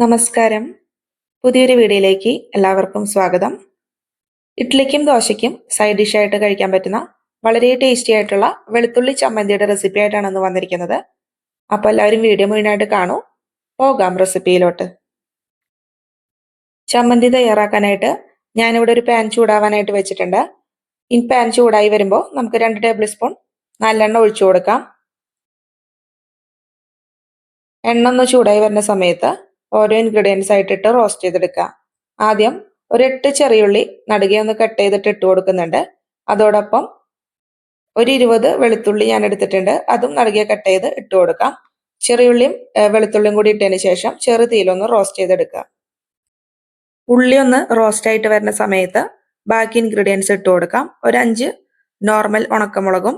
നമസ്കാരം. പുതിയൊരു വീഡിയോയിലേക്ക് എല്ലാവർക്കും സ്വാഗതം. ഇഡ്ഡലിക്കും ദോശയ്ക്കും സൈഡ് ഡിഷായിട്ട് കഴിക്കാൻ പറ്റുന്ന വളരെ ടേസ്റ്റി ആയിട്ടുള്ള വെളുത്തുള്ളി ചമ്മന്തിയുടെ റെസിപ്പി ആയിട്ടാണ് ഇന്ന് വന്നിരിക്കുന്നത്. അപ്പോൾ എല്ലാവരും വീഡിയോ മുഴുവനായിട്ട് കാണൂ. പോകാം റെസിപ്പിയിലോട്ട്. ചമ്മന്തി തയ്യാറാക്കാനായിട്ട് ഞാനിവിടെ ഒരു പാൻ ചൂടാവാനായിട്ട് വെച്ചിട്ടുണ്ട്. ഈ പാൻ ചൂടായി വരുമ്പോൾ നമുക്ക് 2 ടേബിൾ സ്പൂൺ നല്ലെണ്ണ ഒഴിച്ചു കൊടുക്കാം. എണ്ണ ഒന്ന് ചൂടായി വരുന്ന സമയത്ത് ഓരോ ഇൻഗ്രീഡിയൻസ് ആയിട്ടിട്ട് റോസ്റ്റ് ചെയ്തെടുക്കുക. ആദ്യം ഒരു 8 ചെറിയുള്ളി നടുകെ ഒന്ന് കട്ട് ചെയ്തിട്ട് ഇട്ട് കൊടുക്കുന്നുണ്ട്. അതോടൊപ്പം ഒരു 20 വെളുത്തുള്ളി ഞാൻ എടുത്തിട്ടുണ്ട്, അതും നടുകെ കട്ട് ചെയ്ത് ഇട്ട് കൊടുക്കാം. ചെറിയുള്ളിയും വെളുത്തുള്ളിയും കൂടി ഇട്ടതിന് ശേഷം ചെറു തീയിലൊന്ന് റോസ്റ്റ് ചെയ്തെടുക്കുക. ഉള്ളി ഒന്ന് റോസ്റ്റ് ആയിട്ട് വരുന്ന സമയത്ത് ബാക്കി ഇൻഗ്രീഡിയൻസ് ഇട്ട് കൊടുക്കാം. ഒരു 5 നോർമൽ ഉണക്കമുളകും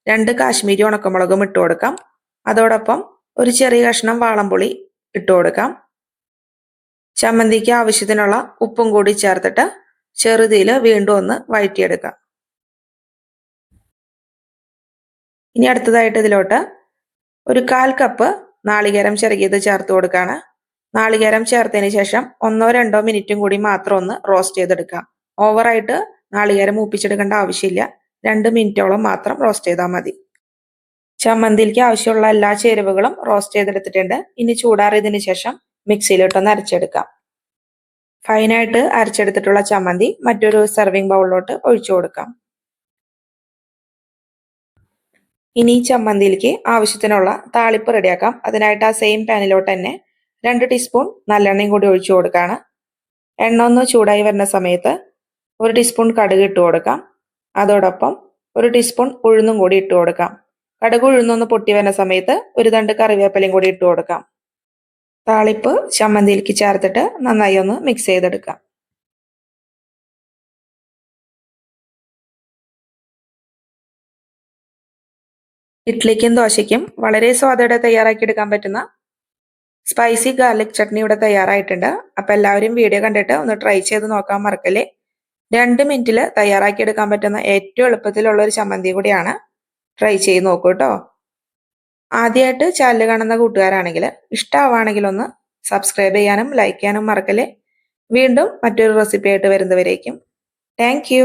2 കാശ്മീരി ഉണക്കമുളകും ഇട്ട് കൊടുക്കാം. അതോടൊപ്പം ഒരു ചെറിയ കഷ്ണം വാളംപുളി ഇട്ട് കൊടുക്കാം. ചമ്മന്തിക്ക് ആവശ്യത്തിനുള്ള ഉപ്പും കൂടി ചേർത്തിട്ട് ചെറുതീയിൽ വീണ്ടും ഒന്ന് വഴറ്റിയെടുക്കാം. ഇനി അടുത്തതായിട്ട് ഇതിലോട്ട് ഒരു 1/4 കപ്പ് നാളികേരം ചിരകിയത് ചേർത്ത് കൊടുക്കുകയാണ്. നാളികേരം ചേർത്തതിന് ശേഷം 1-2 മിനിറ്റും കൂടി മാത്രം ഒന്ന് റോസ്റ്റ് ചെയ്തെടുക്കാം. ഓവറായിട്ട് നാളികേരം മൂപ്പിച്ചെടുക്കേണ്ട ആവശ്യമില്ല. 2 മിനിറ്റോളം മാത്രം റോസ്റ്റ് ചെയ്താൽ മതി. ചമ്മന്തിക്ക് ആവശ്യമുള്ള എല്ലാ ചേരുവകളും റോസ്റ്റ് ചെയ്തെടുത്തിട്ടുണ്ട്. ഇനി ചൂടാറിയതിനു ശേഷം മിക്സിയിലിട്ടൊന്ന് അരച്ചെടുക്കാം. ഫൈനായിട്ട് അരച്ചെടുത്തിട്ടുള്ള ചമ്മന്തി മറ്റൊരു സെർവിങ് ബൗളിലോട്ട് ഒഴിച്ചു കൊടുക്കാം. ഇനി ചമ്മന്തിയിലേക്ക് ആവശ്യത്തിനുള്ള താളിപ്പ് റെഡിയാക്കാം. അതിനായിട്ട് ആ സെയിം പാനിലോട്ട് തന്നെ 2 ടീസ്പൂൺ നല്ലെണ്ണയും കൂടി ഒഴിച്ചു കൊടുക്കുകയാണ്. എണ്ണ ഒന്ന് ചൂടായി വരുന്ന സമയത്ത് 1 ടീസ്പൂൺ കടുക് ഇട്ട് കൊടുക്കാം. അതോടൊപ്പം 1 ടീസ്പൂൺ ഉഴുന്നും കൂടി ഇട്ട് കൊടുക്കാം. കടുക് ഉഴുന്നൊന്ന് പൊട്ടി വരുന്ന സമയത്ത് ഒരു തണ്ട് കറിവേപ്പിലയും കൂടി ഇട്ട് കൊടുക്കാം. താളിപ്പ് ചമ്മന്തിയിലേക്ക് ചേർത്തിട്ട് നന്നായി ഒന്ന് മിക്സ് ചെയ്തെടുക്കാം. ഇഡ്ഡലിക്കും ദോശയ്ക്കും വളരെ സ്വാദോടെ തയ്യാറാക്കിയെടുക്കാൻ പറ്റുന്ന സ്പൈസി ഗാർലിക് ചട്നി ഇവിടെ തയ്യാറായിട്ടുണ്ട്. അപ്പം എല്ലാവരും വീഡിയോ കണ്ടിട്ട് ഒന്ന് ട്രൈ ചെയ്ത് നോക്കാൻ മറക്കല്ലേ. 2 മിനിറ്റിൽ തയ്യാറാക്കിയെടുക്കാൻ പറ്റുന്ന ഏറ്റവും എളുപ്പത്തിലുള്ള ഒരു ചമ്മന്തി കൂടിയാണ്. ട്രൈ ചെയ്ത് നോക്കൂ കേട്ടോ. ആദ്യമായിട്ട് ചാനൽ കാണുന്ന കൂട്ടുകാരാണെങ്കിൽ ഇഷ്ടമാവുകയാണെങ്കിൽ ഒന്ന് സബ്സ്ക്രൈബ് ചെയ്യാനും ലൈക്ക് ചെയ്യാനും മറക്കല്ലേ. വീണ്ടും മറ്റൊരു റെസിപ്പി ആയിട്ട് വരുന്നവരേക്കും താങ്ക് യു.